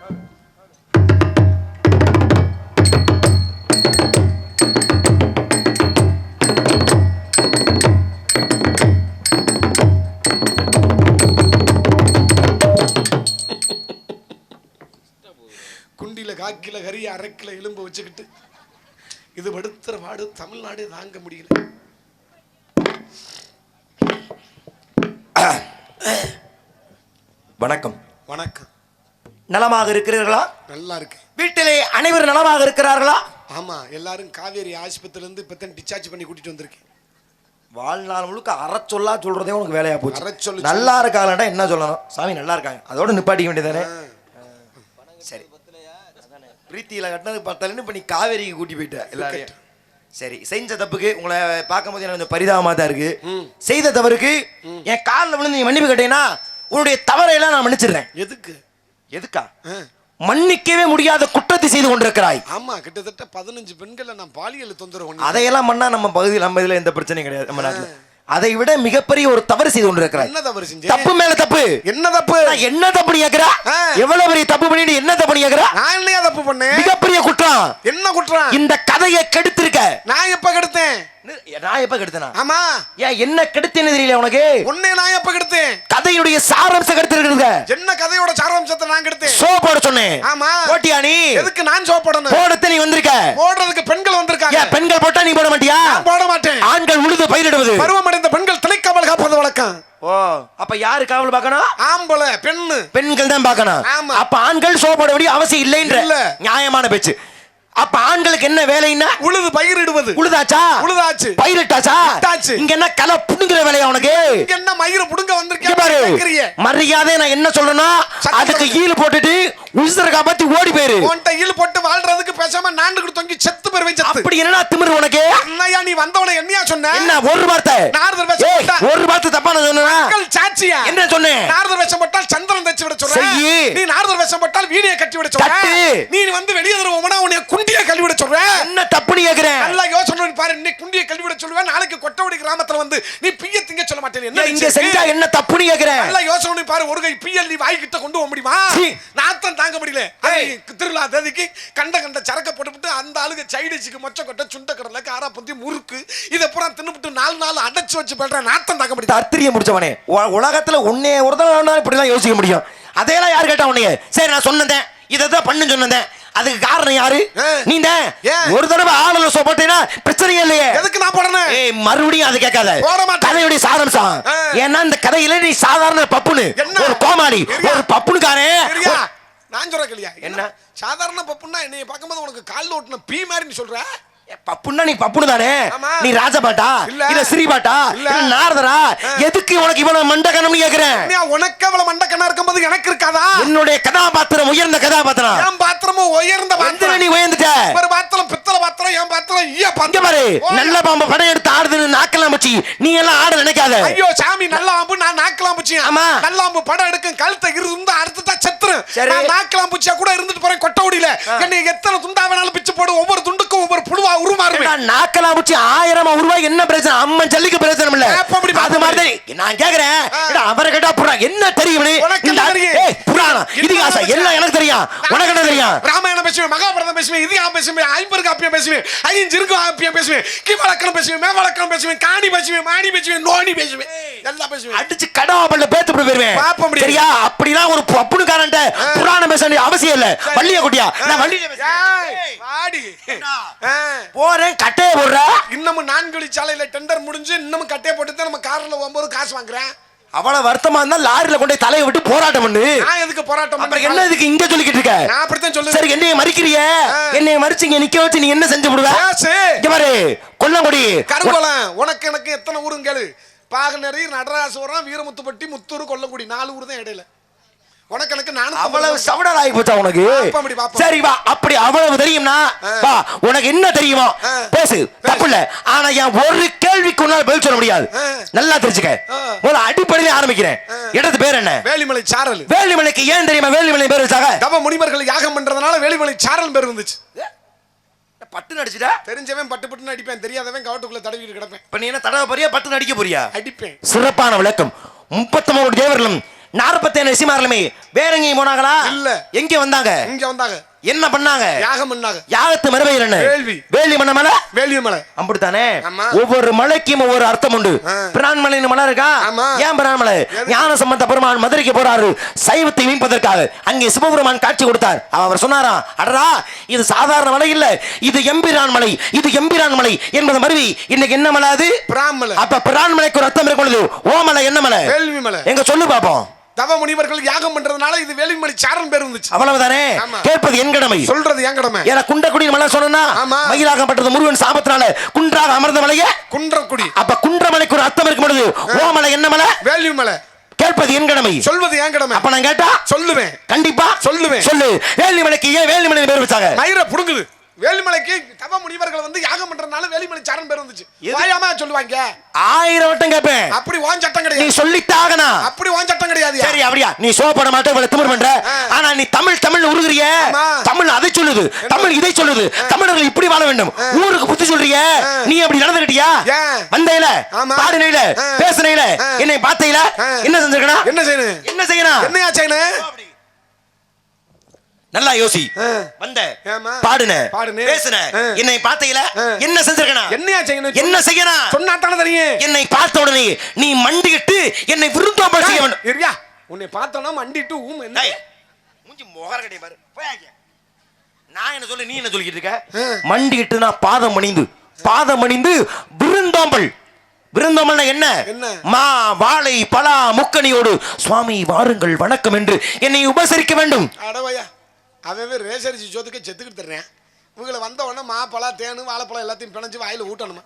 குண்டில காக்கில கறி அரைக்கில எலும்பு வச்சுக்கிட்டு இது படுத்துற பாடு தமிழ்நாடு தாங்க முடியல. வணக்கம். வணக்கம். நலமாக இருக்கிறீர்களா? நல்லா இருக்கு. வீட்டிலே அனைவரும் நலமாக இருக்கிறார்களா? ஆமா, எல்லாரும் காவேரி ஆஸ்பத்திரியில இருந்து இப்பதான் டிஸ்சார்ஜ் பண்ணி கூட்டிட்டு வந்திருக்கேன். வாழ்நாள் முழுக்க அறச்சொல்லா சொல்றதே உனக்கு வேலையா போச்சு. அறச்சொல்லு நல்லா இருக்காங்கடா என்ன சொல்லணும்? சாமி நல்லா இருக்காங்க, அதோட நிப்பாட்டிக்க வேண்டியதானே. சரி, பிரீத்தியில கட்டினது பார்த்தாலும் இப்ப நீ காவேரிக்கு கூட்டி போயிட்ட எல்லாரையும். சரி, செஞ்ச தப்புக்கு உங்களை பார்க்கும்போது எனக்கு கொஞ்சம் பரிதாபமா தான் இருக்கு. செய்த தவறுக்கு என் காலில் விழுந்து நீ மன்னிப்பு கேட்டீங்கன்னா உன்னுடைய தவறையெல்லாம் நான் மன்னிச்சிடுறேன். எதுக்கா? மன்னிக்கவே முடியாத குற்றத்தை செய்து கொண்டிருக்கிறாய். ஆமா, கிட்டத்தட்ட 15 பெண்களை நான் பாலியல் தொந்தரவு. அதையெல்லாம் பண்ணா நம்ம பகுதியில் நம்ம இதுல எந்த பிரச்சனையும் கிடையாது. நம்ம நாட்டில் அதை விட மிகப்பெரிய ஒரு தவறு செய்து கொண்டிருக்கிறாய். என்ன தவறு செஞ்ச? தப்பு மேல தப்பு. என்ன தப்பு? என்ன தப்பு நீ கேக்குற? எவ்வளவு பெரிய தப்பு பண்ணிட்டு என்ன தப்பு நீ கேக்குற? நான் என்னையா தப்பு பண்ணேன்? மிகப்பெரிய குற்றம். என்ன குற்றம்? இந்த கதையை கெடுத்திருக்க. நான் எப்ப கெடுத்தேன்? நான் எப்ப கெடுத்தேனா? ஆமா. ஏன் என்ன கெடுத்தேன்னு தெரியல உனக்கு? உன்னை நான் எப்ப கெடுத்தேன்? கதையுடைய சாராம்சம் கெடுத்திருக்க. என்ன கதையோட சாராம்சத்தை நான் கெடுத்தேன்? சோ போட சொன்னேன். ஆமா. போட்டியா நீ? எதுக்கு நான் சோ போடணும்? போடতে நீ வந்திருக்க. போடுறதுக்கு பெண்கள் வந்திருக்காங்க. ஏன் பெண்கள் போட்டா நீ போட மாட்டியா? நான் போட மாட்டேன். ஆண்கள் உழுது பயிரிடுவது. பருவமடைந்த பெண்கள் திணைக்காவல் காப்பது வழக்கம். ஓ, அப்ப யாரு காவல் பார்க்கணும்? ஆம்பளை பெண்ணு. பெண்கள் தான் பார்க்கணும். அப்ப ஆண்கள் சோ போட வேண்டிய அவசியம் இல்லைன்ற நியாயமான பேச்சு. அப்ப ஆண்களுக்கு என்ன வேலைன்னா உழுது பயிரிடுவது. உழுதாச்சா? உழுதாச்சு. பயிரிட்டாச்சா? இங்க என்ன களை புடுங்குற வேலையா உனக்கு? இங்க என்ன மயிர புடுங்க வந்திருக்கீங்க? மரியாதை நான் என்ன சொல்றேன்னா அதுக்கு ஈல் போட்டுட்டு உசுர காப்பாத்தி ஓடி போயிரு. உன்ட்ட ஈல் போட்டு வாழ்றதுக்கு பேசாம நாண்டுக்கு தொங்கி செத்து போய் செத்து. அப்படி என்னடா திமிரு உனக்கு? என்னையா நீ வந்தவன என்னையா சொன்ன? என்ன ஒரு வார்த்தை? நாரதர் வேஷம் போட்டா ஒரு வார்த்தை தப்பா நான் சொன்னேனா? மக்கள் சாட்சியா? என்ன சொன்னேன்? நாரதர் வேஷம் போட்டால் சந்திரன் தச்சு விட சொல்றேன். நீ நாரதர் வேஷம் போட்டால் வீடியோ கட்டி விட சொல்றேன். நீ வந்து வெளிய வருவோம்னா உன்னை குண்டிய கல்வி விட சொல்றேன். என்ன தப்பு நீ கேக்குறேன்? நல்லா யோசனை பண்ணி பாரு. இன்னைக்கு குண்டிய கல்வி விட சொல்லுவேன், நாளைக்கு கொட்டவடி கிராமத்துல வந்து நீ பிய திங்க சொல்ல மாட்டேன். என்ன இங்க செஞ்சா என்ன தப்பு நீ கேக்குறேன்? நல்லா யோசனை பண்ணி பாரு. ஒரு கை பிஎல் நீ வாய் கிட்ட கொண்டு வர முடியுமா? நாத்தம் தாங்க முடியல. திருவிழா தேதிக்கு கண்ட சரக்க போட்டுவிட்டு அந்த ஆளுங்க சைடிச்சுக்கு மொச்ச கொட்டை சுண்ட கடலை காரா பந்தி முறுக்கு இதை பூரா தின்னுபிட்டு 4 நாள் அடைச்சு வச்சு பண்ற நாத்தம் தாங்க முடியும். அத்திரிய முடிச்சவனே, உலகத்துல ஒன்னே ஒருத்தர் இப்படிலாம் யோசிக்க முடியும். அதையெல்லாம் யாரு கேட்டா உன்னைய? சரி, நான் சொன்னேன் இதான் பண்ணு சொன்னேன். அதுக்கு காரணம் யாரு? நீ தான். ஒரு தடவை ஆளுல போட்டீங்கன்னா பிரச்சனையே இல்லையே. எதுக்கு நான் போடணும்? மறுபடியும் அது கேட்காத. கதையுடைய சாராம்சம். ஏன்னா இந்த கதையில நீ சாதாரண பப்புனு ஒரு கோமாளி ஒரு பப்புனுக்காரே. நான் சொல்ற கலியா என்ன சாதாரண பப்புன்னா என்னைய பார்க்கும்போது உனக்கு கால்ல ஓட்டுன பீ மாதிரி நீ சொல்ற. பப்புன்னா நீ பப்புனு தானே? நீ ராஜபாட்டா இல்ல ஸ்ரீபாட்டா இல்ல நாரதரா? எதுக்கு உனக்கு இவ்வளவு மண்டகணம்னு கேக்குறேன். உனக்கு அவ்வளவு மண்டகணம் இருக்கும்போது எனக்கு இருக்காதா? என்னுடைய கதாபாத்திரம் உயர்ந்த கதாபாத்திரம். என் பாத்திரமும் உயர்ந்த பாத்திரம். நீ உயர்ந்துட்ட. ஒரு பாத்திரம் பித்தளை பாத்திரம், என் பாத்திரம் ஈய பாத்திரம். பாரு, நல்ல பாம்பு படம் எடுத்து ஆடுதுன்னு நாக்கலாம் பச்சி நீ எல்லாம் ஆட நினைக்காத. ஐயோ சாமி, நல்ல பாம்பு நான் நாக்கலாம் பச்சி. ஆமா, நல்ல பாம்பு படம் எடுக்கும் கழுத்தை இருந்து அடுத்துதான் செத்துரும். நான் நாக்கலாம் பச்சியா கூட இருந்துட்டு போறேன் கொட்டவடியில. என்ன எத்தனை துண்டா வேணாலும் பிச்சு போடு. ஒவ்வொரு துண்டுக்கும் ஒவ்வொரு புழுவா உருமாறுவேன். நாக்கலாம் பச்சி 1000 உருவாய் என்ன பிரச்சனை? அம்மன் ஜல்லிக்கு பிரச்சனை இல்ல. அது மாதிரி நான் கேக்குறேன். அவரை கேட்டா புறான் என்ன தெரியும்? புராணம் இதிகாசம் எல்லாம் எனக்கு தெரியும். உனக்கு என்ன தெரியும்? ராமாயணம் பேசுவேன், மகாபாரதம் பேசுவேன், இதிகாசம் பேசுவேன், ஐம்பது காப்பியம் பேசுவேன், ஐஞ்சிருக்கு காப்பியம் பேசுவேன், கிமலக்கணம் பேசுவேன், மேவலக்கணம் பேசுவேன், காணி பேசுவேன், மாடி பேசுவேன், நோனி பேசுவேன், எல்லாம் பேசுவேன். அடிச்சு கடவாப்பல்ல பேத்து போயிருவேன். சரியா? அப்படிலாம் ஒரு பப்புனுக்காரன்ட்ட புராணம் பேச வேண்டிய அவசியம் இல்ல. வள்ளிய குட்டியா நான் வள்ளிய போறேன். கட்டையை போடுற. இன்னமும் 4 வழி சாலையில டெண்டர் முடிஞ்சு இன்னமும் கட்டையை போட்டு நம்ம கார்ல போகும்போது காசு வாங்குறேன். அவ்வளவு வருத்தமா இருந்தா லாரில கொண்டு தலையை விட்டு போராட்டம் பண்ணு. நான் எதுக்கு போராட்டம் பண்ண? என்ன இதுக்கு இங்க சொல்லிக்கிட்டு இருக்க? நான் அப்படித்தான் சொல்லுவேன். சரி, என்னைய மறிக்கிறிய? என்னைய மறிச்சிங்க நிக்க வச்சு நீ என்ன செஞ்சு விடுவ? இங்க பாரு, கொல்லங்குடி கருங்குளம். உனக்கு எனக்கு எத்தனை ஊரும் கேளு. பாகனரி, நடராசபுரம், வீரமுத்துப்பட்டி, முத்தூர், கொல்லங்குடி 4 ஊர் தான் இடையில. உனக்கு எனக்கு நானும் அவ்வளவு சவடல் ஆகி போச்சா உனக்கு? சரி வா, அப்படி அவ்வளவு தெரியும்னா வா, உனக்கு என்ன தெரியுமோ பேசு, தப்பு இல்ல. ஆனா என் ஒரு கேள்விக்கு உன்னால பதில் சொல்ல முடியாது. நல்லா தெரிஞ்சுக்க. ஒரு அடிப்படையில ஆரம்பிக்கிறேன். இடத்து பேர் என்ன? வேலிமலை சாரல். வேலிமலைக்கு ஏன் தெரியுமா வேலிமலை பேர் வச்சாங்க? தவ முனிவர்கள் யாகம் பண்றதுனால வேலிமலை சாரல் பேர் வந்துச்சு. பட்டு நடிச்சுட்டா தெரிஞ்சவன் பட்டு பட்டு அடிப்பேன், தெரியாதவன் கவட்டுக்குள்ள தடவிட்டு கிடப்பேன். இப்ப நீ என்ன தடவை போறியா பட்டு நடிக்க போறியா? அடிப்பேன். சிறப்பான விளக்கம். 33 தேவர்களும் 47 ரிஷிமார்களுமே வேற எங்கேயும் போனாங்களா? இல்ல. எங்க வந்தாங்க? இங்க வந்தாங்க. என்ன பண்ணாங்க? யாகம் பண்ணாங்க. யாகத்து மறுபெயர் என்ன? வேள்வி. வேள்வி மண்ண மலை, வேள்வி மலை. அப்படித்தானே? ஆமா. ஒவ்வொரு மலைக்கும் ஒவ்வொரு அர்த்தம் உண்டு. பிரான்மலைன்னு மலை இருக்கா? ஆமா. ஏன் பிரான்மலை? ஞான சம்பந்த பெருமான் மதுரைக்கு போறாரு சைவத்தை மீட்பதற்காக. அங்கே சிவபெருமான் காட்சி கொடுத்தார். அவர் சொன்னாராம், அடடா இது சாதாரண மலை இல்ல, இது எம்பிரான் மலை, இது எம்பிரான் மலை என்பது மருவி இன்னைக்கு என்ன மலை அது? பிரான்மலை. அப்ப பிரான்மலைக்கு ஒரு அர்த்தம் இருக்கிறது. ஓ மலை என்ன மலை? வேள்வி மலை. எங்க சொல்லு பாப்போம். தவ முனிவர்கள் யாகம் பண்றதுனால இது வேலிமலை சாரன் பேர் வந்துச்சு. அவ்வளவுதானே? கேட்பது என் கடமை, சொல்றது என் கடமை. ஏன்னா குன்றக்குடி மலை சொன்னா மயிலாகப்பட்டது முருகன் சாபத்தினால குன்றாக அமர்ந்த மலைய குன்றக்குடி. அப்ப குன்றமலைக்கு ஒரு அர்த்தம் இருக்கும் பொழுது ஓ மலை என்ன மலை? வேள்வி மலை. கேட்பது என் கடமை, சொல்வது என் கடமை. அப்ப நான் கேட்டா சொல்லுவேன், கண்டிப்பா சொல்லுவேன். சொல்லு, வேலிமலைக்கு ஏன் வேலிமலை பேர் வச்சாங்க? மயிர புடுங்குது. வேலிமலைக்கு தவ முனிவர்கள் வந்து யாகம் பண்றதுனால வேலிமலை சாரன் பேர் வந்துச்சு. வாயாம சொல்லுவாங்க. 1000 வட்டம் கேட்பேன். அப்படி வான் சட்டம் கிடையாது. நீ சொல்லித்தாகனா? அப்படி வான் சட்டம் கிடையாது. சரி அப்படியா? நீ சோப்பட மாட்டே இவ்வளவு திமிர் பண்ற. ஆனா நீ தமிழ் தமிழ் உருகுறிய. தமிழ் அதை சொல்லுது, தமிழ் இதை சொல்லுது. தமிழர்கள் இப்படி வாழ வேண்டும் ஊருக்கு புத்தி சொல்றிய. நீ அப்படி நடந்துக்கிட்டியா? வந்தையில, பாடினையில, பேசினையில, என்னை பார்த்தையில என்ன செஞ்சிருக்கா? என்ன செய்யணும்? என்ன செய்யணும்? என்னையா செய்யணும்? நல்லா யோசி. வந்த, பாடுன, பேசுன, என்னை பார்த்தையில என்ன செஞ்சிருக்கனா? என்னையா செய்யணும்? என்ன செய்யணும்? சொன்னா தான தெரியும். என்னை பார்த்த உடனே நீ மண்டிட்டு என்னை விருந்தோம்பல் செய்ய வேண்டும். இருயா, உன்னை பார்த்தோம்னா மண்டிட்டு என்ன? மூஞ்சி முகர கடைய பாரு. போயாங்க. நான் என்ன சொல்ல, நீ என்ன சொல்லிட்டு இருக்க? மண்டிட்டு நான் பாதம் பணிந்து விருந்தோம்பல். விருந்தோம்பல்னா என்ன? மா வாழை பலா முக்கணியோடு சுவாமி வாருங்கள் வணக்கம் என்று என்னை உபசரிக்க வேண்டும். அடவையா, அவன் ரேசரிச்சு சோத்துக்கு செத்துக்கிட்டு தர்றேன். இவங்களை வந்த உடனே மாப்பழா தேனு வாழைப்பழம் எல்லாத்தையும் பிணைஞ்சு வாயில ஊட்டணுமா?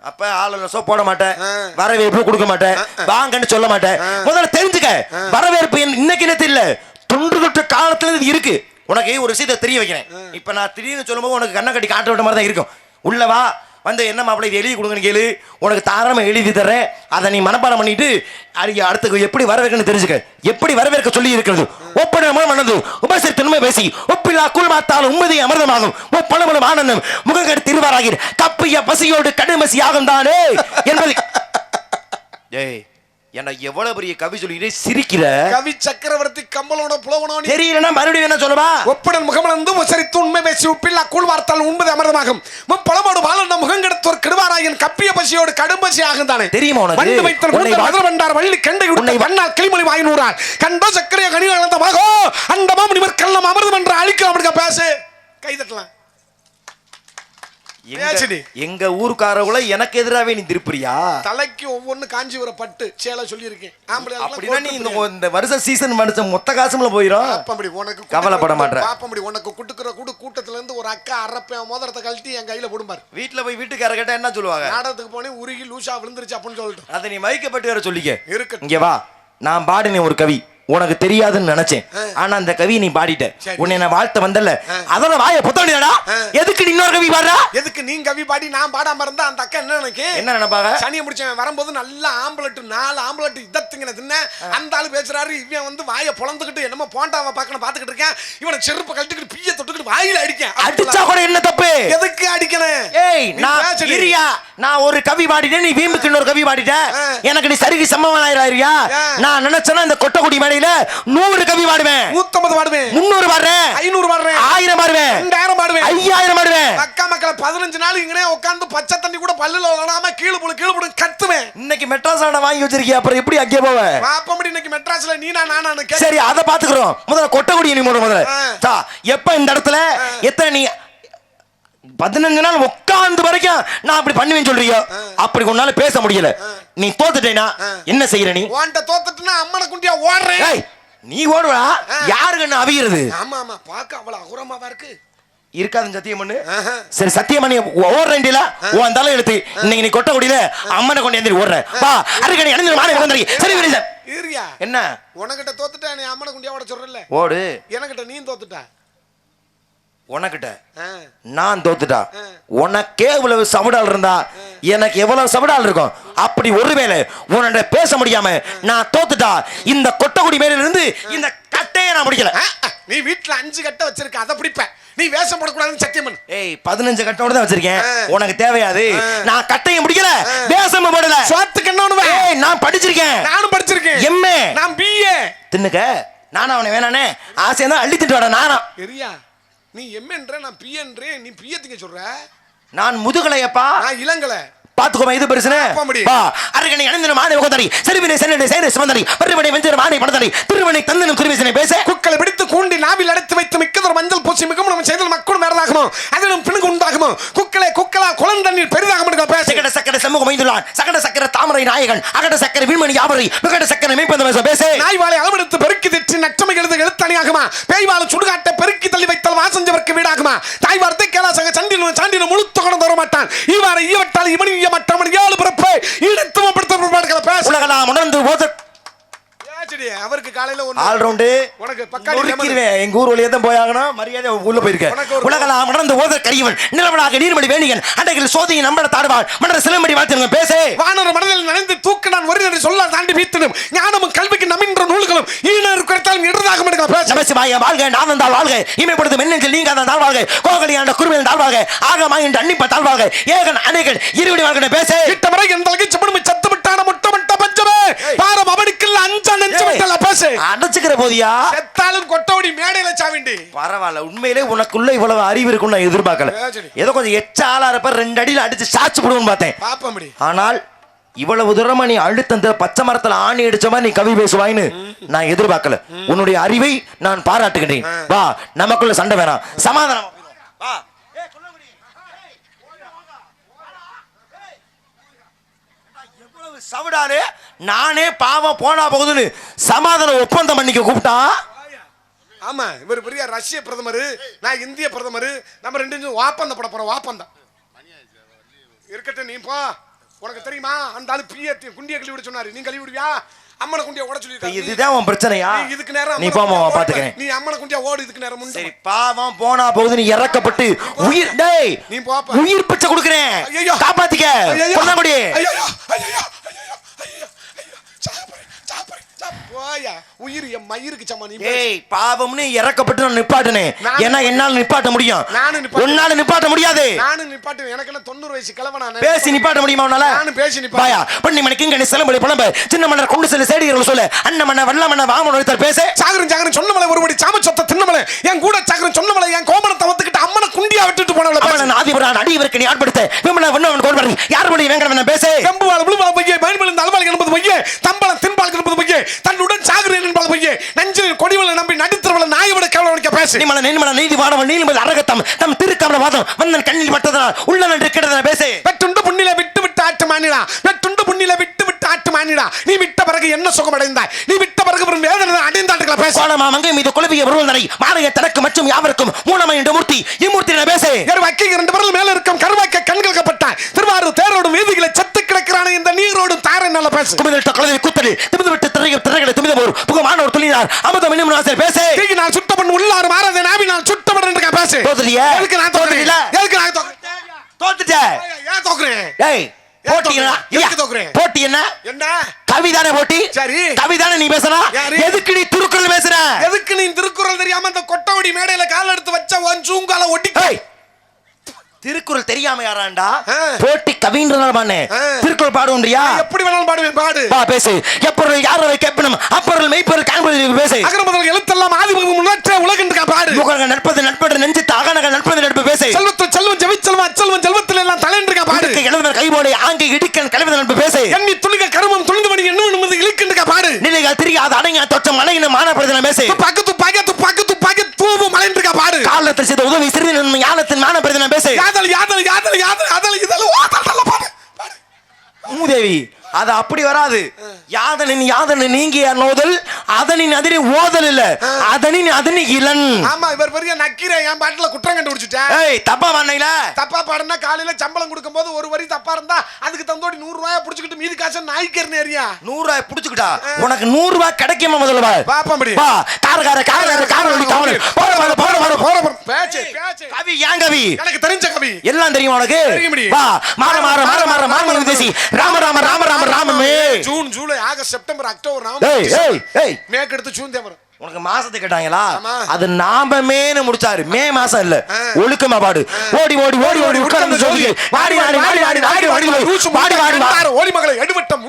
அப்ப ஆளுநர் போட மாட்டேன், வரவேற்பு கொடுக்க மாட்டேன், வாங்கன்னு சொல்ல மாட்டேன். முதல்ல தெரிஞ்சுக்க, வரவேற்பு இன்னைக்கு இல்ல, தொன்று தொட்ட காலத்துல இது இருக்கு. உனக்கு ஒரு விஷயத்தை தெரிய வைக்கிறேன். இப்ப நான் திடீர்னு சொல்லும்போது உனக்கு கண்ணை கட்டி காட்ட விட்ட மாதிரி தான் இருக்கும். உள்ளவா வந்து என்ன மாப்பிள்ளை இது எழுதி கொடுங்கன்னு கேளு, உனக்கு தாராளமா எழுதி தர்றேன். அதை நீ மனப்பாடம் பண்ணிட்டு அடுத்து எப்படி வரவேற்கன்னு தெரிஞ்சுக்க. எப்படி வரவேற்க சொல்லி இருக்கிறது. ஒப்பனமும் மனது உபசரித்தன்மை பேசி ஒப்பில்லா கூழ் மாத்தாலும் உண்மதி அமிர்தமாகும். ஒப்பனமும் ஆனந்தம் முகங்கடி திருவாராகிற கப்பிய பசியோடு கடுமசி ஆகும் தானே என்பது. ஏய், என்ன எவ்வளவு பெரிய கவி சொல்லிட்டு சிரிக்கிற? கவி சக்கரவர்த்தி கம்பளோட புலவனோ தெரியலன்னா மறுபடியும் என்ன சொல்லுவா? ஒப்புடன் முகமலந்து உசரித்து உண்மை பேசி உப்பில்லா கூழ் வார்த்தால் உண்பது அமிர்தமாகும். முப்பழமோடு வாழண்ட முகங்கெடுத்தோர் கெடுவாராயின் கப்பிய பசியோடு கடும்பசி ஆகும் தானே. தெரியுமா உனக்கு? வண்டு வைத்தல் மதுர வண்டார் வள்ளி கண்டை உன்னை வண்ணால் கிளிமொழி வாயினூரால் கண்டோ சக்கரைய கனி வளர்ந்த மகோ அண்டமாம் நிமர் கள்ளம் அமிர்தம் என்று அழிக்கலாம். அப்படிங்க பேசு, கைதட்டலாம். எங்க ஊருக்காரவுல எனக்கு எதிராவே நீ திருப்பியா? தலைக்கு ஒவ்வொன்னு காஞ்சிபுரம் பட்டு சேலை சொல்லி இருக்கேன். அப்படின்னா நீ இந்த வருஷ சீசன் மொத்த காசுல போயிடும். அப்படி உனக்கு கவலைப்பட மாட்டேன். அப்படி உனக்கு குட்டுக்கிற கூட்டத்துல இருந்து ஒரு அக்கா அரப்ப மோதிரத்தை கழட்டி என் கையில போடும்பாரு. வீட்டுல போய் வீட்டுக்கார கேட்டா என்ன சொல்லுவாங்க? நாடகத்துக்கு போனே உருகி லூசா விழுந்துருச்சு அப்படின்னு சொல்லிட்டு அதை நீ மைக்கப்பட்டு வேற சொல்லிக்க. இருக்கு இங்க வா, நான் பாடினேன் ஒரு கவி, உனக்கு தெரியாதுன்னு நினைச்சேன். ஆனா அந்த கவி நீ பாடிட்ட, உன்னை நான் வாழ்த்த வந்தல, அதோட வாய புத்தடிடா. எதுக்கு நீ இன்னொரு கவி பாடுறா? எதுக்கு நீ கவி பாடி நான் பாடாம இருந்தா அந்த அக்கா என்ன நினைக்கு? என்ன நினைப்பாங்க? சனியை முடிச்சவன் வரும்போது நல்லா ஆம்பளட்டு 4 ஆம்பளட்டு இதத்துங்க தின்ன அந்த ஆளு பேசுறாரு, இவன் வந்து வாயை பொளந்துக்கிட்டு என்னமோ போண்டாவை பார்க்கணும் பாத்துக்கிட்டு இருக்கேன். இவனை செருப்பு கழட்டிக்கிட்டு பீய தொட்டுக்கிட்டு வாயில அடிக்கேன். அடிச்சா கூட என்ன தப்பு? எதுக்கு அடிக்கணும்? ஏய், நான் இரியா, நான் ஒரு கவி பாடிட்டேன், நீ வீம்புக்கு இன்னொரு கவி பாடிட்ட, எனக்கு நீ சரிக்கு சம்பவம் ஆயிராரியா? நான் நினைச்சேன்னா இந்த கொட்டக்குடி மேடையில 100 கவி பாடுவேன், 150 பாடுவேன், 300 பாடுறேன், 500 பாடுறேன், 1000 பாடுவேன், 2000 பாடுவேன், 5000 பாடுவேன். அக்கா மக்கள 15 நாள் இங்கனே உட்கார்ந்து பச்சை தண்ணி கூட பல்லுல விடாம கீழ போடு கத்துவேன். இன்னைக்கு மெட்ராஸ் ஆட வாங்கி வச்சிருக்கிய, அப்புறம் எப்படி அங்கே போவே? பாப்பமடி இன்னைக்கு மெட்ராஸ்ல நீனா நானானு கேக்க. சரி, அத பாத்துக்கறோம். முதல்ல கொட்டக்குடி நீ முதல்ல சா, எப்ப இந்த இடத்துல எத்தனை நீ 15 நாள் உட்கார்ந்து வரைக்கும் நான் அப்படி பண்ணுவேன்னு சொல்றியோ, அப்படி உன்னால பேச முடியல. நீ தோத்துட்டேனா என்ன செய்யற? நீ உன்ட்ட தோத்துட்டனா அம்மன குண்டியா ஓடுறே. ஏய், நீ ஓடுவா? யாருக்கு என்ன அவியிறது? ஆமா ஆமா, பாக்க அவ்வளவு அகுரமாவா இருக்கு. இருக்காது சத்தியம் பண்ணு. சரி சத்தியம் பண்ணி ஓடுறேன்டில உன் தலை எழுத்து. இன்னைக்கு நீ கொட்டக்குடியில அம்மனை கொண்டு எந்திரி ஓடுற. வா, அருகணி அணிந்து மாலை வந்துறீ. சரி விரிசா. இருயா, என்ன உனக்கிட்ட தோத்துட்டா நீ அம்மனை குண்டியா ஓட சொல்றல? ஓடு. எனக்கிட்ட நீ தோத்துட்டா. உனக்கிட்ட நான் தோத்துட்டா. உனக்கே இவ்வளவு சவடால் இருந்தா எனக்கு எவ்வளவு சவடால் இருக்கும்? அப்படி ஒருவேளை உன்ன பேச முடியாம நான் தோத்துட்டா, இந்த கொட்டக்குடி மேல இருந்து இந்த கட்டையை நான் முடிக்கல. நீ வீட்டுல 5 கட்டை வச்சிருக்க, அதை பிடிப்ப. நீ வேஷம் போடக்கூடாதுன்னு சத்தியம் பண்ணு. ஏய் 15 கட்டோட தான் வச்சிருக்கேன். உனக்கு தேவையாது. நான் கட்டையும் பிடிக்கல, வேஷமும் போடல. சோத்துக்கு என்ன ஒண்ணுவே? ஏய் நான் படிச்சிருக்கேன். நானும் படிச்சிருக்கேன். எம்ஏ. நான் பிஏ. தின்னுக்க. நானா அவனை வேணானே ஆசையா தான் அள்ளி திட்டு வாடா நானா. சரியா? நீ எம்ஏன்ற, நான் பிஏன்ற, நீ பிஏ திங்க சொல்ற. நான் முதுகலையப்பா. நான் இளங்கலை. பாத்துக்கோமா இது பெருசுனே. வா அரகணி அணிந்தன மானை முகதரி செருவினை சென்னடை சேர சுமந்தரி பரிமடை வெஞ்சர மானை படதரி திருவனை தந்தனம் குருவிசனை பேச குக்களை பிடித்து கூண்டி நாவில் அடைத்து வைத்து மிக்கதொரு மஞ்சள் பூசி மிகவும் நம்ம செய்தல் மக்களும் மேறதாகுமோ அதிலும் பிணுக்கு உண்டாகுமோ குக்களா குளந்தண்ணீர் பெரிதாக மட்டும் பேச சக்கட சக்கர சமூக மைந்துள்ளான் சக்கட சக்கர தாமரை நாயகன் அகட சக்கர வீண்மணி யாவரை விகட சக்கர மேய்ப்பந்த பேச நாய்வாளை அளவெடுத்து பெருக்கி திட்டி நற்றமை எழுது எழுத்தணியாகுமா பேய்வாளை சுடுகாட்டை பெருக்கி தள்ளி வைத்தல் வாசஞ்சவருக்கு வீடாகுமா தாய் வார்த்தை கேளாசங்க சாண்டின முழுத்து கொண்டு வர மாட்டான் ஈவாரை ஈவட்டால் இவனி மற்றவன் ஏழு பிறப்பை ஈடத்துவப்படுத்த பேச உலகலாம் உணர்ந்து போத அவருக்கு காலையில ஒண்ணு ஆல் ரவுண்ட் உனக்கு பக்காடி நொறுக்கிடுவேன். எங்க ஊர் வழியா தான் போயாகணும். மரியாதை உள்ள போயிருக்க. உலகலாம் உணர்ந்து ஓத கரியவன் நிலவனாக நீர்மடி வேணியன் அண்டைகள் சோதியை நம்பட தாடுவான் மன்னர் சிலம்படி வாழ்த்துங்க பேச வானர மனதில் நனைந்து தூக்க நான் ஒரு நடி சொல்ல தாண்டி வீத்திடும் ஞானமும் கல்விக்கு நமின்ற நூல்களும் ஈனர் குறைத்தால் இடதாக மட்டும் பேச நமசிவாய வாழ்க நாதந்தாள் வாழ்க இமைப்படுத்தும் மென்னெஞ்சில் நீங்க அந்த தாழ் வாழ்க கோகலியாண்ட குருவின் தாழ் வாழ்க ஆகமாயின்ற அன்னிப்ப தாழ் வாழ்க ஏகன் அணைகள் இருவிடி வாழ்க பேச கிட்டமரை எந்தளவுக்கு செப்படும் சத்து விட்டான முட்டை மட்ட பஞ்சமே பாரம் அவனுக்குள்ள அஞ்சு அடைச்சுக்கிற போதியா செத்தாலும் கொட்டோடி மேடையில சாவிண்டி பரவாயில்ல. உண்மையிலே உனக்குள்ள இவ்வளவு அறிவு இருக்குன்னு நான் எதிர்பார்க்கல. ஏதோ கொஞ்சம் எச்ச ஆளா இருப்ப 2 அடியில அடிச்சு சாச்சு போடுவோன்னு பார்த்தேன். ஆனால் இவ்வளவு தூரமா நீ அழுத்தந்த பச்சை மரத்துல ஆணி அடிச்ச மாதிரி நீ கவி பேசுவாயின்னு நான் எதிர்பார்க்கல. உன்னுடைய அறிவை நான் பாராட்டுகிறேன். வா நமக்குள்ள சண்டை வேணாம், சமாதானம் வா. சவுடாலே நானே பாவம் போனா போகுதுன்னு சமாதான ஒப்பந்தம் பண்ணிக்க கூப்பிட்டா. ஆமா இவர் பெரிய ரஷ்ய பிரதமர், நான் இந்திய பிரதமர், நம்ம 2 வாப்பந்தம் போட போறோம். வாப்பந்தம் இருக்கட்டும். நீ போ. உனக்கு தெரியுமா அந்த ஆளு பிஏ குண்டிய கழுவி விட சொன்னாரு. நீ கழுவி விடுவியா? அம்மனை குண்டிய ஓட சொல்லி இதுதான் உன் பிரச்சனையா? இதுக்கு நேரம் நீ போமா பாத்துக்கிறேன். நீ அம்மனை குண்டியா ஓடு. இதுக்கு நேரம் முன்ன சரி பாவம் போனா போகுது. நீ இறக்கப்பட்டு உயிர் டேய் நீ போப்பா உயிர் பிச்சை கொடுக்கிறேன். காப்பாத்திக்க கொல்லங்குடி. ஐயோ ஐயோ போயா உயிர் என் மயிருக்கு சமம். ஏய் பாவம்னு இறக்கப்பட்டு நான் நிப்பாட்டனே. ஏன்னா என்னால நிப்பாட்ட முடியும், உன்னால நிப்பாட்ட முடியாது. நானும் நிப்பாட்டுவேன். எனக்கு என்ன 90 வயசு கிழவனா பேசி நிப்பாட்ட முடியுமா உன்னால? நானும் பேசி நிப்பாயா பண்ணி மணிக்கு இங்க செலம்படி புலம்ப சின்ன மன்னர் கொண்டு செல்ல சேடிகள் சொல்ல அண்ணன் மன்னர் வல்ல மன்னர் வாமன் ஒருத்தர் பேச சாகரன் சாகரன் சொன்னமலை ஒருபடி சாம சொத்த தின்னமலை என் கூட சாகரன் சொன்னமலை என் கோமணத்தை வந்துக்கிட்டு அம்மனை குண்டியா விட்டுட்டு போனவள அவன் ஆதிபுரான் அடிவருக்கு நீ ஆட்படுத்த விமல வண்ணவன் கோல்வரன் யார் படி வேங்கடவன் பேச கம்புவால புழுவால பையே பயன்படுத்த அலவால் என்பது பையே தம்பளம் தின்பால் என்பது பையே தன்னுடன் சாகரன் என்பது பையே நஞ்சில் கொடிவள நம்பி நடித்திரவள நாயவிட கேவலவனுக்கு பேச நிமல நிமல நீதி வாடவன் நீலமல அரகத்தம் தம் திருக்கமல வாதம் வந்தன் கண்ணில் பட்டதனால் உள்ள நன்று கிடதன பேச வெட்டுண்டு புண்ணில விட்டு விட்டு ஆட்டு மானிடா வெட்டுண்டு புண்ணில விட்டு விட்டு ஆட்டு மானிடா நீ விட்ட பிறகு என்ன சுகம் அடைந்தாய்? நீ விட்ட பிறகு வரும் வேதனை அடைந்தாட்டுகள பேச கோலமா மங்கை மீது குலவிய உருவந்தனை மாலைய தனக்கு மற்றும் யாவருக்கும் மூலமை என்ற மூர்த்தி இம்மூர்த்தி பேச கருவாக்கி 2 விரல் மேல இருக்கும் கருவாக்க கண்கள் கப்பட்டாய் திருவாரூர் தேரோடும் வீதிகளை செத்து கிடக்கிறான இந்த நீரோடும் தாரை நல்ல பேச குமிதட்ட குலவி குத்தலி திமிது விட்டு திரைகளை திமித போர் புகமானோர் துளினார் அமுதம் இன்னும் நாசர் பேச தீகி நான் சுட்ட பண்ணு உள்ளார் மாறாத நாவி நான் சுட்ட பண்ணன்ற பேச தோத்துறியா? எதுக்கு நான் தோத்துறீல? எதுக்கு நான் தோத்துட்டே? ஏன் தோக்குறேன்? ஏய் போட்டி என்ன? எதுக்கு தோக்குறேன்? போட்டி என்ன? என்ன கவிதானே போட்டி? சரி கவிதானே நீ பேசறா? எதுக்கு நீ திருக்குறள் பேசுற? எதுக்கு நீ திருக்குறள் தெரியாம அந்த கொட்டவடி மேடையில கால் எடுத்து வச்ச ஒன் சூங்கால ஒட்டி திருக்குறள் தெரியாம யாராண்டா போட்டி கவின்றனால பானே திருக்குறள் பாடுவன்றியா? எப்படி வேணாலும் பாடுவேன். பாடு வா பேசு. எப்பொருள் யாரவை கேட்பணும் அப்பொருள் மெய்ப்பொருள் காண்பது பேசு. அகரமுதல் எழுத்தெல்லாம் ஆதிபகம் முன்னற்ற உலகென்று பாடு. முகங்கள் நட்பது நட்பது நெஞ்சு அகநக நட்பது நட்பு பேசு. செல்வத்தில் செல்வம் ஜெவிச்செல்வம் அச்செல்வம் செல்வத்தில் எல்லாம் தலைன்று பாடு. எழுதுவர் கைபோடு ஆங்கி இடிக்கன் கலவது நட்பு பேசு. எண்ணி துணிக கருமம் துணிந்து மணி என்ன இழுக்கின்ற பாடு. நிலைகள் தெரியாத அடங்க தொச்சம் மலையின மானப்படுதன பேசு. துப்பாக்கு துப்பாக்கி துப்பாக்கி துப்பாக்கி தூவு மலைன்று பாடு. காலத்தில் செய்த உதவி சிறிது ஞானத்தின் மானப்படுதன பேசு. மூதேவி அது அப்படி வராது. யாதனின் யாதனை நீங்கிய நோதல் அதனின் அதிரி ஓதல் இல்ல அதனின் அதனி இளன். ஆமா இவர் பெரிய நக்கீரை என் பாட்டுல குற்றம் கண்டுபிடிச்சிட்டேன். ஏய் தப்பா பண்ணையில தப்பா பாடுனா காலையில சம்பளம் கொடுக்கும்போது ஒரு வரி தப்பா இருந்தா அதுக்கு தந்தோடி 100 ரூபாய் புடிச்சிட்டு மீதி காசு நாய்க்கர்னு ஏறியா 100 ரூபாய் புடிச்சிட்டா உனக்கு 100 ரூபாய் கிடைக்குமா முதல்ல வா பாப்பா முடியும் வா காரகார காரவழி காவல் போற பேச்சு கவி ஏன் கவி எனக்கு தெரிஞ்ச கவி எல்லாம் தெரியும் உனக்கு வா மாற விதேசி ராம ராமமே June July August September October November மேற்கு எடுத்து ஜூன் தேவரும் உனக்கு மாசத்தை கேட்டாங்களா? அது நாமமேனு முடிச்சாரு. மே மாசம் இல்ல, ஒழுக்கமா பாடு. ஓடி ஓடி ஓடி ஓடி உட்கார்ந்து சொல்லி வாடி வாடி வாடி வாடி வாடி வாடி வாடி வாடி வாடி ஓடி மகளை எடுவட்டம்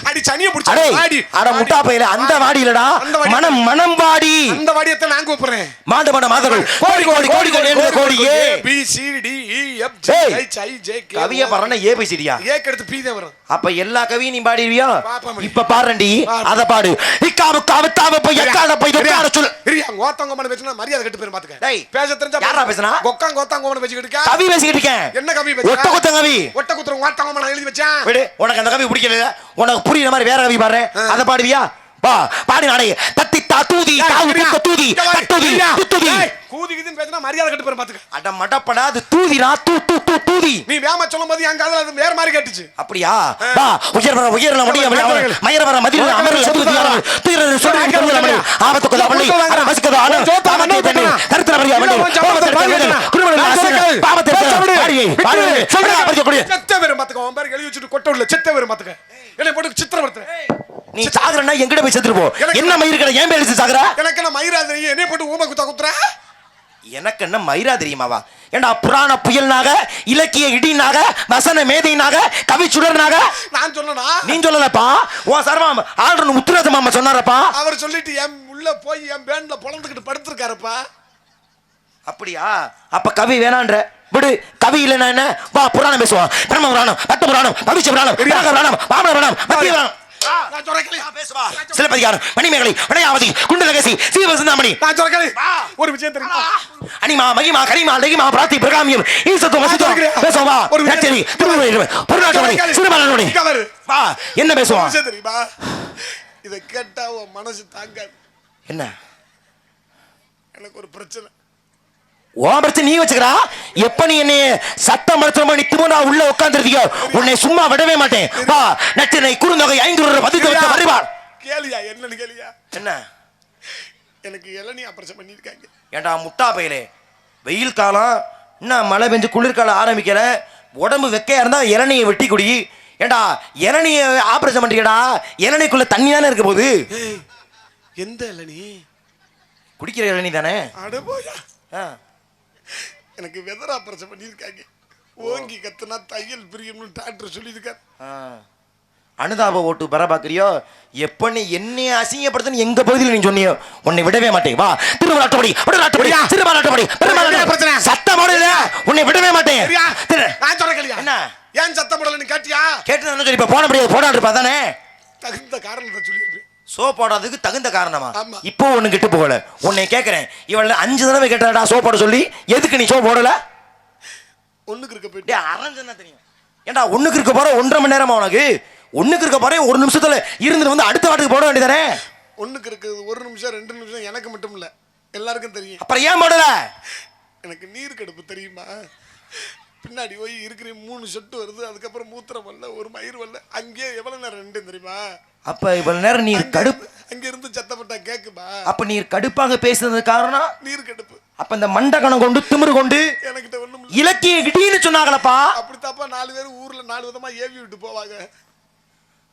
அடி சனிய புடிச்சு வாடி. அட முட்டா பையல, அந்த வாடி இல்லடா, மனம் மனம் வாடி. அந்த வாடியத்தை நான் கூப்பிடுறேன். மாண்ட மாண்ட மாதர்கள் கோடி கோடி கோடி கோடி என்ன கோடி A B C D E F G H I J K. கவிய பாறன ஏ பி சி டியா? ஏ கெடுத்து பி தான் வரும். அப்ப எல்லா கவியும் நீ பாடிவியா? இப்ப பாறண்டி, அத பாடு. இக்காவு காவத்தாவ போய் எக்கால போய் எக்கால சொல். இரியா கோத்தங்கோமன பேசினா மரியாதை கெட்டு பேர் பாத்துக்க. டேய் பேச தெரிஞ்சா யாரா பேசுனா? கோத்தங்கோமன பேசிட்டு இருக்க. கவி பேசிட்டு இருக்கேன். என்ன கவி பேசுற? ஒட்ட குத்த கவி. ஒட்ட குத்துற கோத்தங்கோமன எழுதி வச்சான். விடு, உனக்கு அந்த கவி பிடிக்கல, உனக்கு புரியுற மாதிரி வேற கவி பாடுறேன், அத பாடுவியா? வா பாடி நாடே. தத்தி தாத்தூதி தாவு குத்த தூதி தூதி தூதி. கூதிக்குதுன்னு பேசினா மரியாதை கெட்டு பேர் பாத்துக்க. அட மடப்படா, அது தூதிடா, தூ தூ தூ தூதி. நீ வேமா சொல்லும்போது என் காதுல அது வேற மாதிரி கேட்டுச்சு. அப்படியா? வா உயர்வர உயர்ல முடிய மயரவர மதிர அமரல தூதியார தீர சொல்லி கருவல ஆபத்து கொத பண்ணி அர வசிக்கத ஆன பாவத்தை தண்ணி கருத்தர மரியா பண்ணி குருமல நாசக பாவத்தை பாடி பாடி சொல்றா பறிக்க கூடிய செத்த பேர் பாத்துக்க. உன் பேர் எழுதி வச்சிட்டு கொட்ட உள்ள செத்த பேர் பாத்துக்க. என்ன போட்டு சித்திரவர்த்த. நீ சாகறனா எங்கட போய் செத்துரு போ. என்ன மயிர் கடை ஏன் பேசி சாகற? எனக்கு என்ன மயிராதிரி என்ன போட்டு ஊம குத்த குத்துற? எனக்கு என்ன மயிரா தெரியுமாவா? ஏண்டா புராண புயல்னாக, இலக்கிய இடினாக, வசன மேதைனாக, கவி சுடர்னாக நான் சொன்னனா? நீ சொல்லலப்பா. ஓ சர்மா ஆல்ரன் முத்துராஜ மாமா சொன்னாரப்பா. அவர் சொல்லிட்டு என் உள்ள போய் என் பேண்ட்ல பொளந்துக்கிட்டு படுத்துருக்காருப்பா. அப்படியா? அப்ப கவி வேணான்ற விடு. கவி இல்லைன்னா என்ன? வா புராணம் பேசுவோம். பிரம்ம புராணம், பட்ட புராணம், பவிஷ்ய புராணம், விநாயக புராணம், வாமன புராணம், மத்திய புராணம். நான் சொல்றேன் பேசுவா. சிலப்பதிகாரம், மணிமேகலை, விளையாவதி, குண்டலகேசி, சீவசிந்தாமணி. நான் சொல்றேன் ஒரு விஷயம் தெரியுமா? அனிமா மகிமா கரிமா லகிமா பிராத்தி பிரகாமியம் ஈசத்து மசித்து பேசுவா. ஒரு நச்சரி திருமணம் புராணமணி சிறுமலனோடி வா. என்ன பேசுவா? விஷயம் தெரியுமா? இத கேட்டா உன் மனசு தாங்காது. என்ன? எனக்கு ஒரு பிரச்சனை. ஓபர்த்து நீ வச்சுக்கடா. எப்ப நீ என்னை சட்டம் மறுத்தமா நீ திமுனா உள்ள உட்கார்ந்திருக்கியோ உன்னை சும்மா விடவே மாட்டேன். வா நச்சனை குறுந்தொகை 500 பதித்து வச்ச வருவார். கேளியா என்னன்னு கேளியா? என்ன? எனக்கு இளநீ ஆபரேஷன் பண்ணிருக்காங்க. ஏண்டா முட்டா பையலே, வெயில் காலம் இன்னும் மழை பெஞ்சு குளிர்காலம் ஆரம்பிக்கல, உடம்பு வெக்கையா இருந்தா இளநியை வெட்டி குடி. ஏண்டா இளநியை ஆபரேஷன் பண்றீங்கடா, இளநிக்குள்ள தண்ணி தானே இருக்க போகுது. எந்த இளநீ? குடிக்கிற இளநீ தானே. அட போயா. எனக்கு வெதர் ஆபரேஷன் பண்ணிருக்காங்க. ஓங்கி கத்துனா தையல் பிரியம்னு டாக்டர் சொல்லியிருக்காரு. அனுதாப ஓட்டு பெற பாக்குறியோ? எப்ப நீ என்னைய அசிங்கப்படுத்தன்னு எங்க பகுதியில் நீ சொன்னியோ உன்னை விடவே மாட்டேன். வா திருமலாட்டபடி வடநாட்டபடி சிறுமலாட்டபடி பிரச்சனை சத்தம் போடல, உன்னை விடவே மாட்டேன். நான் சொல்றேன் கேளியா? என்ன? ஏன் சத்தம் போடலன்னு கேட்டியா? கேட்டு என்ன சொல்லி இப்ப போட முடியாது, போடான்னு இருப்பா தானே. தகுந்த காரணத்தை சொல்லியிருப்பேன். சோ போடாததுக்கு தகுந்த காரணமா? இப்போ ஒண்ணு கிட்டு போகல. உன்னை கேட்கிறேன், இவள 5 தடவை கேட்டடா சோ போட சொல்லி, எதுக்கு நீ சோ போடல? ஒண்ணுக்கு இருக்க போயிட்டு அரஞ்சனா தெரியும். ஏண்டா ஒண்ணுக்கு இருக்க போற 1.5 மணி நேரமா உனக்கு? ஒண்ணுக்கு இருக்க போற 1 நிமிஷத்துல இருந்து வந்து அடுத்த வாட்டுக்கு போட வேண்டியதானே? ஒண்ணுக்கு இருக்குது 1 நிமிஷம் 2 நிமிஷம் எனக்கு மட்டும் இல்ல எல்லாருக்கும் தெரியும். அப்புறம் ஏன் போடல? எனக்கு நீர் கடுப்பு தெரியுமா? பின்னாடி போய் இருக்கிற 3 சொட்டு வருது, அதுக்கப்புறம் மூத்திரம் வரல, ஒரு மயிர் வரல. அங்கேயே எவ்வளவு நேரம் ரெண்டு தெரியுமா? அப்ப இவ்வளவு நேரம் நீர் கடுப்பு அங்க இருந்து சத்தப்பட்டா கேக்குமா? அப்ப நீர் கடுப்பாக பேசுறது காரணம் நீர் கடுப்பு. அப்ப இந்த மண்டகணம் கொண்டு திமிரு கொண்டு எனக்கிட்ட ஒண்ணும் இலக்கிய கிட்டின்னு சொன்னாங்களப்பா. அப்படித்தாப்பா 4 பேர் ஊர்ல 4 விதமா ஏவி விட்டு போவாங்க.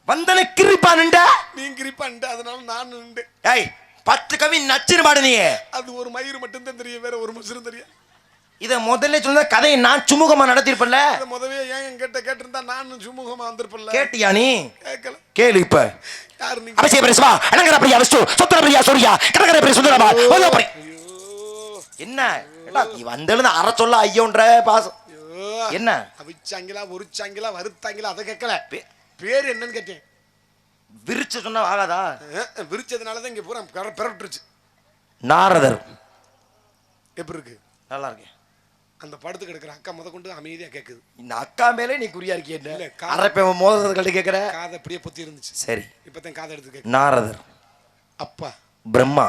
வந்தன கிரிப்பா நின்றா, நீ கிரிப்பான்ட்டு, அதனால நான் நின்று. ஏய் 10 கவி நச்சுன்னு பாடு நீ. அது ஒரு மயிர் மட்டும் தான் தெரியும், வேற ஒரு மனுஷனும் தெரியும். இத முதல்ல சொன்ன கதையை நான் சுமூகமா நடத்திருப்பேன்ல. இத முதவே ஏன் கேட்டிருந்தா நான் சுமூகமா வந்திருப்பேன்ல. கேட்டியா நீ? கேட்கல. கேளு இப்ப. யார் நீ? அபிஷேக பிரேஸ்வா அலங்கர பிரியா விஷ்ணு சுத்தர பிரியா சூர்யா கடகர பிரியா சுந்தரமா ஓதோ பரி. என்ன நீ வந்தேன்னு அற சொல்ல ஐயோன்ற பாசம். என்ன அவிச்சாங்களா உரிச்சாங்களா வறுத்தாங்களா அதை கேட்கல. பேர் என்னன்னு கேட்டேன். விரிச்சு சொன்னா ஆகாதா? விரிச்சதுனாலதான் இங்க பூரா பிறட்டுருச்சு. நாரதர் எப்படி இருக்கு? நல்லா இருக்கு. அந்த படுத்து கிடக்குற அக்கா முத கொண்டு அமைதியா கேக்குது. இந்த அக்கா மேலே நீ குறியா இருக்கிய? அரப்ப மோதிரத்தை கட்டி கேக்குற. காதை அப்படியே பொத்தி இருந்துச்சு. சரி இப்பதான் காதை எடுத்து கேக்கு. நாரதர் அப்பா பிரம்மா.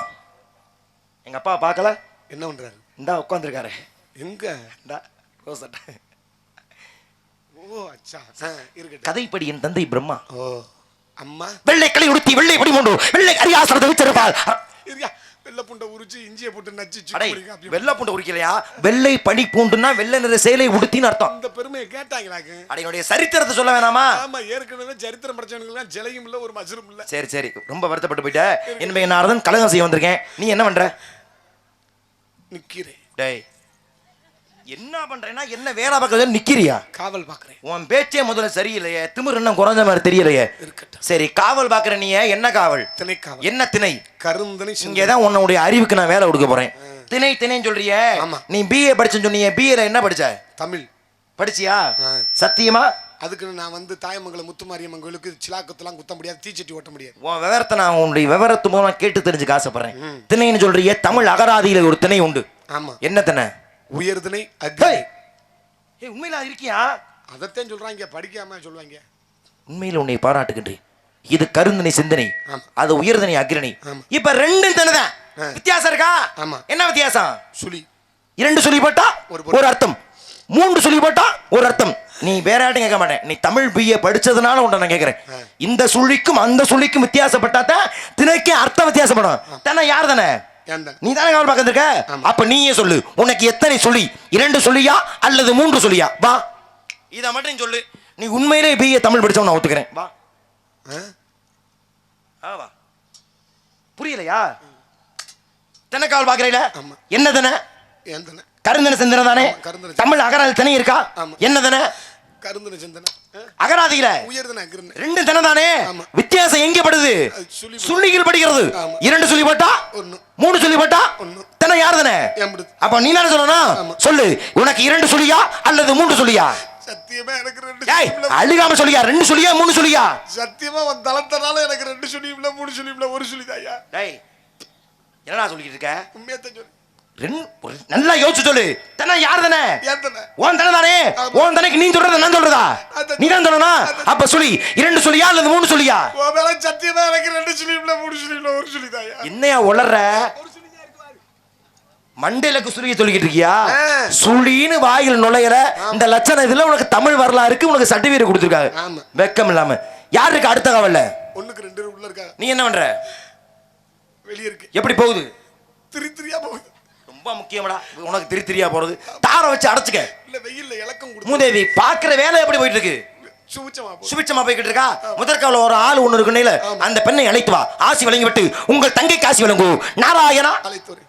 எங்க அப்பா பார்க்கல? என்ன பண்றாரு? இந்தா உட்கார்ந்திருக்காரு. எங்க? ரோசட்ட. ஓ அச்சா இருக்கட்டும். கதைப்படி என் தந்தை பிரம்மா. ஓ அம்மா வெள்ளை களி உடுத்தி வெள்ளை படி கொண்டு வெள்ளை அரியாசனத்தை வச்சிருப்பாள். வெள்ளை பூண்டை உரிச்சு இஞ்சியை போட்டு நச்சு வெள்ளை பூண்டை உரிக்கலையா? வெள்ளை பனி பூண்டுன்னா வெள்ளை நிற சேலை உடுத்தின்னு அர்த்தம். இந்த பெருமையை கேட்டாங்களாக்கு. அடையுடைய சரித்திரத்தை சொல்ல வேணாமா? ஆமா, ஏற்கனவே சரித்திரம் படிச்சவனுக்கு ஜலையும் இல்ல, ஒரு மசரும் இல்ல. சரி சரி, ரொம்ப வருத்தப்பட்டு போயிட்ட. என்பதை நாரதன் கலகம் செய்ய வந்திருக்கேன். நீ என்ன பண்ற? நிக்கிறேன். டேய், என்ன பண்றேன்னா என்ன வேலை பார்க்கறது? நிக்கிறியா? காவல் பாக்குறேன். உன் பேச்சே முதல்ல சரியில்லையே, திமிர் இன்னும் குறைஞ்ச மாதிரி தெரியலையே. சரி, காவல் பாக்குற நீ என்ன காவல்? திணை காவல். என்ன திணை? கருந்தணி. இங்கதான் உன்னுடைய அறிவுக்கு நான் வேலை கொடுக்க போறேன். திணை திணைன்னு சொல்றியே. நீ பிஏ படிச்சேன்னு சொன்னீங்க, பிஏல என்ன படிச்ச? தமிழ் படிச்சியா? சத்தியமா? அதுக்கு நான் வந்து தாயமங்கலம் முத்துமாரியம்மன் கோயிலுக்கு சிலாக்கத்தெல்லாம் குத்த முடியாது, தீச்சட்டி ஓட்ட முடியாது. உன் விவரத்தை நான் உன்னுடைய விவரத்து மூலமா கேட்டு தெரிஞ்சுக்க ஆசைப்படுறேன். திணைன்னு சொல்றியே, தமிழ் அகராதியில ஒரு திணை உண்டு. ஆமா. என்ன திணை? உயர்திணை அக்னி. உண்மையில இருக்கியா? அதத்தான் சொல்றாங்க, படிக்காம சொல்லுவாங்க. உண்மையில உன்னை பாராட்டுகின்றேன். இது கருந்தனை சிந்தனை, அது உயர்தனை அக்ரணி. இப்ப ரெண்டும் தினைதான். வித்தியாசம் இருக்கா? என்ன வித்தியாசம்? சுழி. 2 சுழி போட்டா ஒரு அர்த்தம், 3 சுழி போட்டா ஒரு அர்த்தம். நீ வேற யார்ட்டும் கேட்க மாட்டேன். நீ தமிழ் பிஏ படிச்சதுனால உன்னை நான் கேட்கிறேன். இந்த சுழிக்கும் அந்த சுழிக்கும் வித்தியாசப்பட்டாதான் திணைக்கு அர்த்தம் வித்தியாசப்படும். தானே யார் தானே? நீ தானே காவல் பார்க்க இருக்க. அப்ப நீயே சொல்லு, உனக்கு எத்தனை சுழி? 2 சுழியா அல்லது 3 சுழியா? வா, இத மட்டும் சொல்லு. நீ உண்மையிலே பிஏ தமிழ் படிச்சவன் நான் ஒத்துக்கிறேன். வா. வா. புரியலையா? தினை காவல் பார்க்கறீல? என்ன தினை? கருந்தன சிந்தனை தானே. தமிழ் அகராதி திணை இருக்கா? என்ன தினை? கருந்தன சிந்தனை அகராதியில உயர்தன அக்ரணி. 2 தினை தானே. வித்தியாசம் எங்க படுது? சுழிகள் படிக்கிறது. 2 சுழி போட்டா 3 சுழி போட்டா தினை யார் தானே? அப்ப நீ தானே சொல்லணும். சொல்லு, உனக்கு 2 சுழியா அல்லது 3 சுழியா? சத்தியமா எனக்கு 2 சுழி இல்ல. அழுகாம சொல்லியா? 2 சுழியா 3 சுழியா? சத்தியமா உன் தலத்தனால எனக்கு 2 சுழி இல்ல, 3 சுழி இல்ல, 1 சுழி தாயா. டேய், என்னடா சொல்லிட்டு இருக்க? உண்மையா தான் சொல்லு. நல்லா யோசிச்சு சொல்லு. தன யார் தானே? உன் தன தானே. உன் தனக்கு நீ சொல்றத நான் சொல்றதா? நீ தான் சொல்லணும். அப்ப சுழி 2 சுழியா அல்லது 3 சுழியா? சத்தியமா எனக்கு 2 சுழி இல்ல, 3 சுழி இல்ல, 1 சுழி தாயா. என்னையா உளற? மண்டையிலக்கு சுழிய சொல்லிக்கிட்டு இருக்கியா? சுழின்னு வாயில் நுழையிற இந்த லட்சணம் இதுல உனக்கு தமிழ் வரலாறுக்கு உனக்கு சர்டிபிகேட் கொடுத்துருக்காங்க. வெக்கம் இல்லாம. யாரு இருக்கு அடுத்த காவல்ல? 1க்கு 2 உள்ள இருக்கா. நீ என்ன பண்ற? வெளிய இருக்கு. எப்படி போகுது? திரியா போகுது. ரொம்ப முக்கியமாடா உனக்கு திரியா போறது. தார வச்சு அடைச்சுக்க. இல்ல வெயில்ல இலக்கம் கொடுத்து மூதேவி பாக்குற வேலை எப்படி போயிட்டு இருக்கு? சுபிச்சமா போய்கிட்டு இருக்கா. முதற்கால ஒரு ஆள் ஒண்ணு இருக்குன்னு அந்த பெண்ணை அழைத்து வா. ஆசி வழங்கி விட்டு உங்கள் தங்கை காசி வழங்கு. நாராயணா.